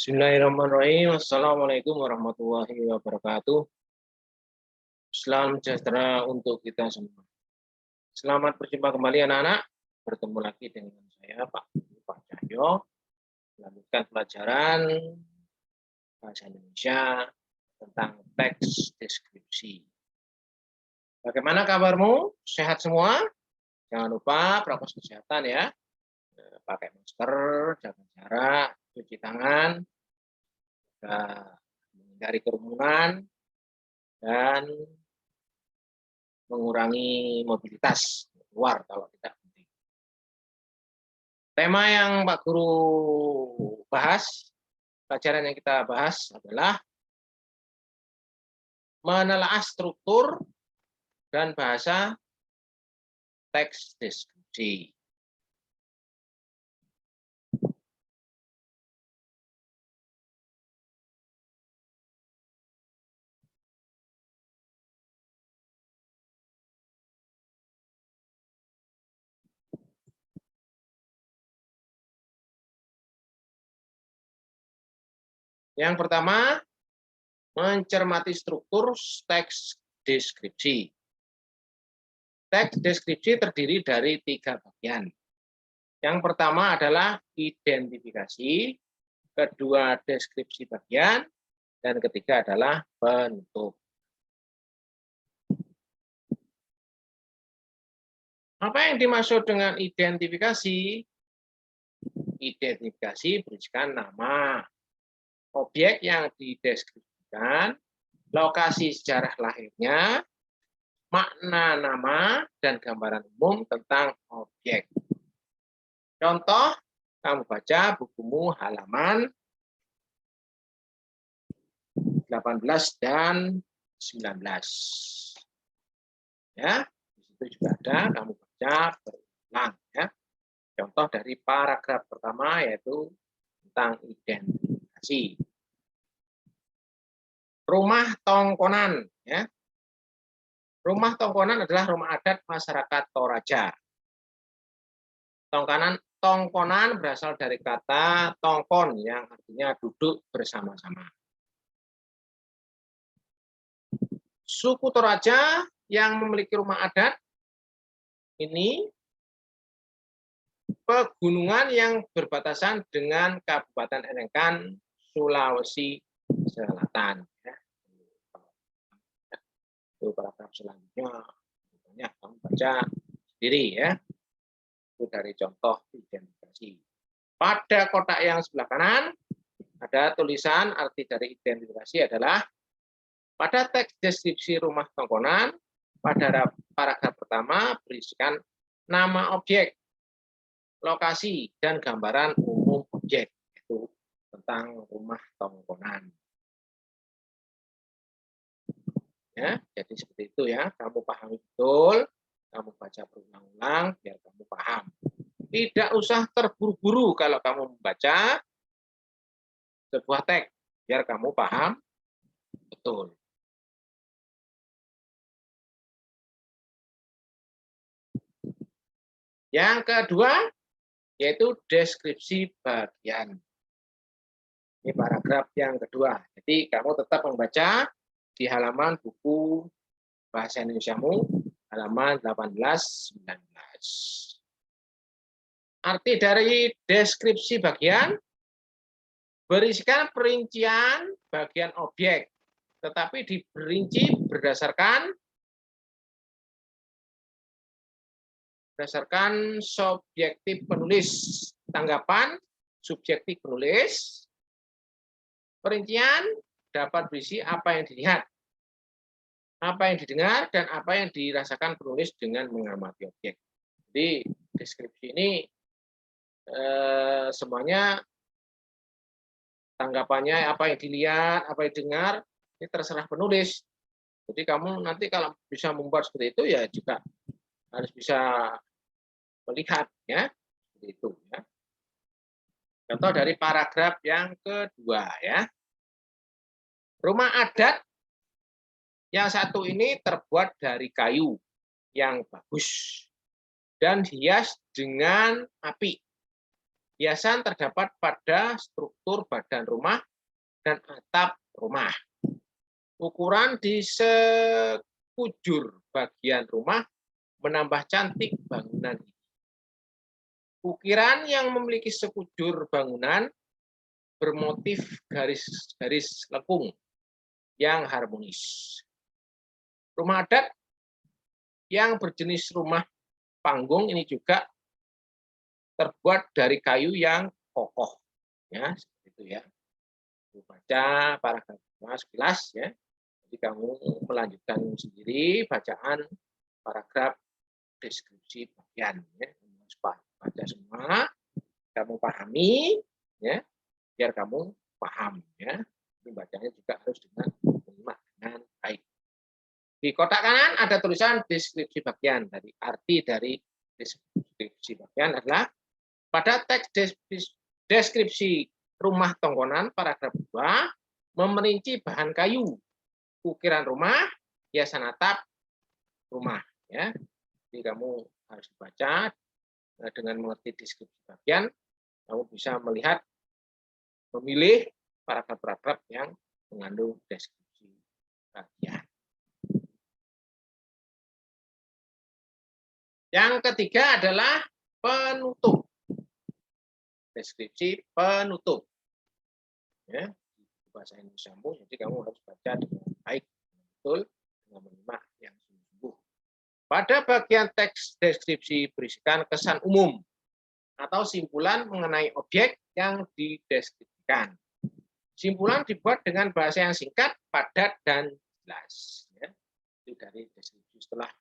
Bismillahirrahmanirrahim. Assalamualaikum warahmatullahi wabarakatuh. Salam sejahtera untuk kita semua. Selamat berjumpa kembali anak-anak. Bertemu lagi dengan saya Pak Cahyo. Melanjutkan pelajaran bahasa Indonesia tentang teks deskripsi. Bagaimana kabarmu? Sehat semua? Jangan lupa prokes kesehatan ya. Pakai masker, jaga jarak, cuci tangan, menghindari kerumunan, dan mengurangi mobilitas keluar kalau tidak penting. Tema yang Pak Guru bahas, pelajaran yang kita bahas adalah menelaah struktur dan bahasa teks deskripsi. Yang pertama, mencermati struktur teks deskripsi. Teks deskripsi terdiri dari 3 bagian. Yang pertama adalah identifikasi, kedua deskripsi bagian, dan ketiga adalah bentuk. Apa yang dimaksud dengan identifikasi? Identifikasi berisikan nama, objek yang dideskripsikan, lokasi sejarah lahirnya, makna nama, dan gambaran umum tentang objek. Contoh, kamu baca bukumu halaman 18 dan 19. Ya, di situ juga ada, kamu baca berulang ya. Contoh dari paragraf pertama yaitu tentang identifikasi. Rumah Tongkonan ya. Rumah Tongkonan adalah rumah adat masyarakat Toraja. Tongkonan berasal dari kata tongkon yang artinya duduk bersama-sama. Suku Toraja yang memiliki rumah adat ini pegunungan yang berbatasan dengan Kabupaten Enengkan, Sulawesi Selatan. Itu paragraf selanjutnya, banyak kamu baca sendiri ya. Itu dari contoh identifikasi. Pada kotak yang sebelah kanan ada tulisan arti dari identifikasi adalah pada teks deskripsi rumah Tongkonan pada paragraf pertama berisikan nama objek, lokasi, dan gambaran umum objek, itu tentang rumah Tongkonan. Ya, jadi seperti itu ya, kamu pahami betul, kamu baca berulang-ulang biar kamu paham. Tidak usah terburu-buru kalau kamu membaca sebuah teks, biar kamu paham betul. Yang kedua, yaitu deskripsi bagian. Ini paragraf yang kedua. Jadi kamu tetap membaca di halaman buku Bahasa Indonesiamu, halaman 18-19. Arti dari deskripsi bagian berisikan perincian bagian objek, tetapi diperinci berdasarkan subjektif penulis, tanggapan subjektif penulis. Perincian dapat berisi apa yang dilihat, apa yang didengar, dan apa yang dirasakan penulis dengan mengamati objek. Jadi deskripsi ini semuanya tanggapannya, apa yang dilihat, apa yang didengar, ini terserah penulis. Jadi kamu nanti kalau bisa membuat seperti itu ya juga harus bisa melihat ya, seperti itu ya. Contoh dari paragraf yang kedua ya. Rumah adat yang satu ini terbuat dari kayu yang bagus dan hias dengan api. hiasan terdapat pada struktur badan rumah dan atap rumah. Ukuran di sekujur bagian rumah menambah cantik bangunan ini. Ukiran yang memiliki sekujur bangunan bermotif garis-garis lekung yang harmonis. Rumah adat yang berjenis rumah panggung ini juga terbuat dari kayu yang kokoh, ya, seperti itu ya. Baca paragraf sekilas ya. Jadi kamu melanjutkan sendiri bacaan paragraf deskripsi bagian ya. Baca semua, kamu pahami ya, biar kamu paham ya. Ini bacanya juga harus dengan baik. Di kotak kanan ada tulisan deskripsi bagian. Dari arti dari deskripsi bagian adalah pada teks deskripsi rumah tongkonan paragraf 2 memerinci bahan kayu, ukiran rumah, hiasan atap rumah ya. Jadi kamu harus baca dengan mengerti deskripsi bagian, kamu bisa melihat memilih paragraf-paragraf yang mengandung deskripsi bagian. Yang ketiga adalah penutup. Deskripsi penutup. Ya, bahasa Indonesiamu, jadi kamu harus baca dengan baik, betul, dengan menyimak yang sungguh-sungguh. Pada bagian teks deskripsi berisikan kesan umum atau simpulan mengenai objek yang dideskripsikan. Simpulan dibuat dengan bahasa yang singkat, padat, dan jelas. Ya. Itu dari deskripsi setelah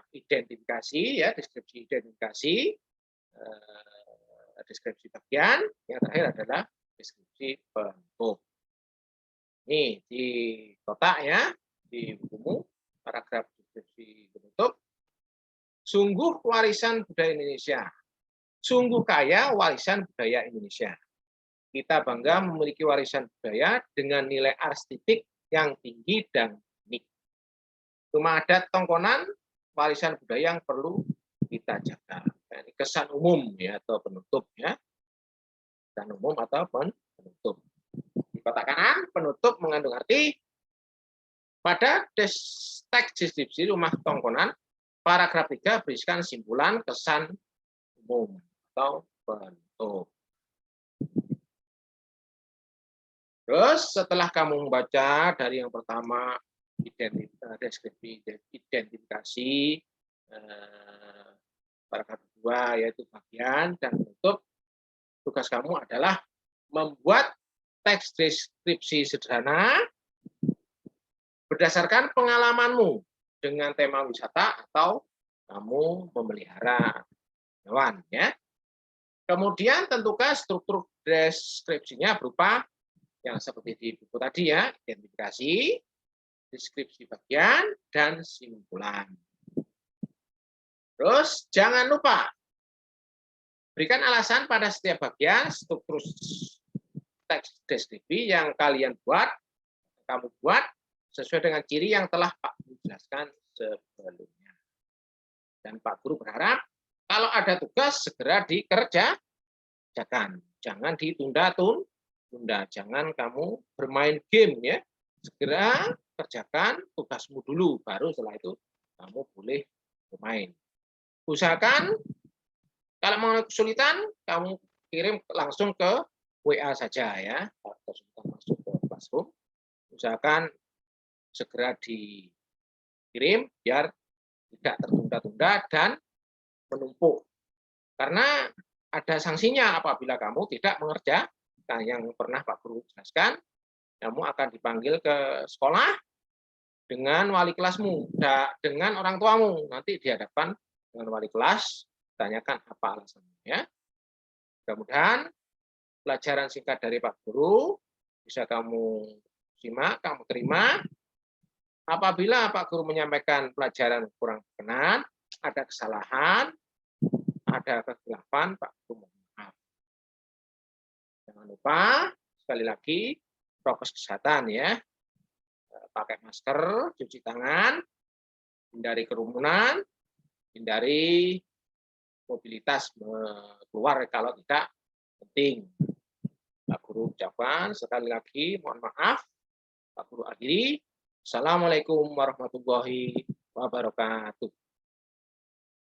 identifikasi, ya, deskripsi identifikasi, deskripsi bagian, yang terakhir adalah deskripsi penutup. Ini di kotak ya, di bukumu, paragraf deskripsi penutup. Sungguh warisan budaya Indonesia. Sungguh kaya warisan budaya Indonesia. Kita bangga memiliki warisan budaya dengan nilai arsitektur yang tinggi dan unik. Rumah adat tongkonan, warisan budaya yang perlu kita jaga. Ini kesan umum ya atau penutup ya. Kesan umum atau penutup. Di kotak kanan, penutup mengandung arti pada teks deskripsi rumah tongkonan, paragraf 3 berisikan simpulan kesan umum atau penutup. Terus setelah kamu membaca dari yang pertama deskripsi identifikasi, paragraf 2 yaitu bagian dan penutup, tugas kamu adalah membuat teks deskripsi sederhana berdasarkan pengalamanmu dengan tema wisata atau kamu memelihara hewan ya. Kemudian tentukan struktur deskripsinya berupa yang seperti di buku tadi ya, identifikasi, deskripsi bagian, dan simpulan. Terus jangan lupa berikan alasan pada setiap bagian struktur teks deskripsi yang kamu buat sesuai dengan ciri yang telah Pak Guru jelaskan sebelumnya. Dan Pak Guru berharap kalau ada tugas segera dikerjakan, jangan ditunda-tunda. Jangan kamu bermain game ya, segera kerjakan tugasmu dulu, baru setelah itu kamu boleh bermain. Usahakan kalau mengalami kesulitan, kamu kirim langsung ke WA saja ya, atau masuk ke Classroom. Usahakan segera dikirim biar tidak tertunda-tunda dan menumpuk. Karena ada sanksinya apabila kamu tidak mengerjakan yang pernah Pak Guru jelaskan. Kamu akan dipanggil ke sekolah dengan wali kelasmu, dengan orang tuamu. Nanti dihadapkan dengan wali kelas, tanyakan apa alasannya. Ya. Mudah-mudahan pelajaran singkat dari Pak Guru bisa kamu simak, kamu terima. Apabila Pak Guru menyampaikan pelajaran kurang berkenan, ada kesalahan, ada kekeliruan, Pak Guru mohon maaf. Jangan lupa sekali lagi prokes kesehatan ya, pakai masker, cuci tangan, hindari kerumunan, hindari mobilitas keluar kalau tidak penting. Pak Guru ucapkan sekali lagi mohon maaf. Pak Guru akhiri. Assalamualaikum warahmatullahi wabarakatuh.